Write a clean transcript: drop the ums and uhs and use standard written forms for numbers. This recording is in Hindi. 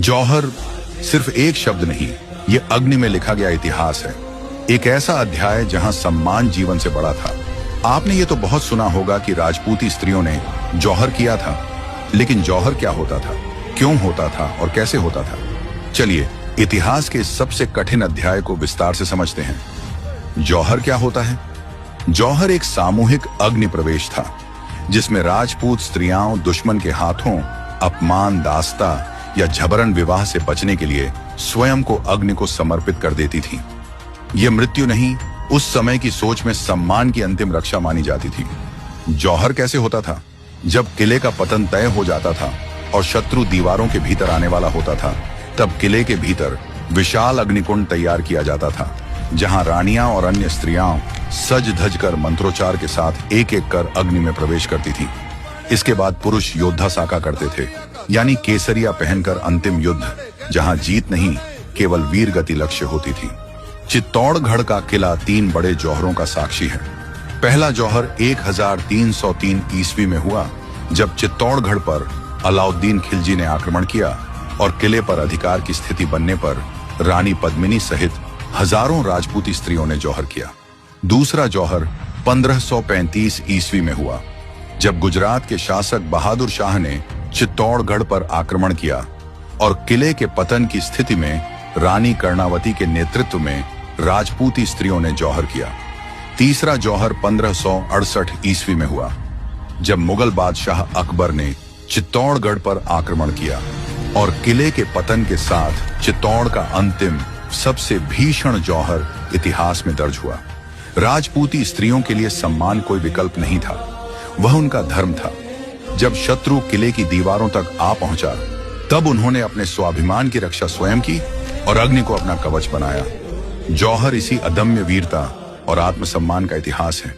जौहर सिर्फ एक शब्द नहीं, ये अग्नि में लिखा गया इतिहास है। एक ऐसा अध्याय जहां सम्मान जीवन से बड़ा था। आपने ये तो बहुत सुना होगा कि राजपूती स्त्रियों ने जौहर किया था, लेकिन जौहर क्या होता था, क्यों होता था और कैसे होता था? चलिए इतिहास के सबसे कठिन अध्याय को विस्तार से समझते हैं। जौहर क्या होता है? जौहर एक सामूहिक अग्नि प्रवेश था, जिसमें राजपूत स्त्रियां दुश्मन के हाथों अपमान, दास्ता या झबरन विवाह से बचने के लिए स्वयं को अग्नि को समर्पित कर देती थीं। यह मृत्यु नहीं, उस समय की सोच में सम्मान की अंतिम रक्षा मानी जाती थी। जौहर कैसे होता था? जब किले का पतन तय हो जाता था और शत्रु दीवारों के भीतर आने वाला होता था, तब किले के भीतर विशाल अग्निकुंड तैयार किया जाता था, जहां रानियां और अन्य स्त्रियां सज धज कर मंत्रोच्चार के साथ एक एक कर अग्नि में प्रवेश करती थी। इसके बाद पुरुष योद्धा साका करते थे, यानी केसरिया पहनकर अंतिम युद्ध, जहां जीत नहीं केवल वीर गति लक्ष्य होती थी। चित्तौड़गढ़ का किला 3 बड़े जौहरों का साक्षी है। पहला जौहर 1303 ईस्वी में हुआ, जब चित्तौड़गढ़ पर अलाउद्दीन खिलजी ने आक्रमण किया और किले पर अधिकार की स्थिति बनने पर रानी पद्मिनी सहित हजारों राजपूती स्त्रियों ने जौहर किया। दूसरा जौहर 1535 ईस्वी में हुआ, जब गुजरात के शासक बहादुर शाह ने चित्तौड़गढ़ पर आक्रमण किया और किले के पतन की स्थिति में रानी कर्णावती के नेतृत्व में राजपूती स्त्रियों ने जौहर किया। तीसरा जौहर 1568 ईस्वी में हुआ, जब मुगल बादशाह अकबर ने चित्तौड़गढ़ पर आक्रमण किया और किले के पतन के साथ चित्तौड़ का अंतिम सबसे भीषण जौहर इतिहास में दर्ज हुआ। राजपूती स्त्रियों के लिए सम्मान कोई विकल्प नहीं था, वह उनका धर्म था। जब शत्रु किले की दीवारों तक आ पहुंचा, तब उन्होंने अपने स्वाभिमान की रक्षा स्वयं की और अग्नि को अपना कवच बनाया। जौहर इसी अदम्य वीरता और आत्मसम्मान का इतिहास है।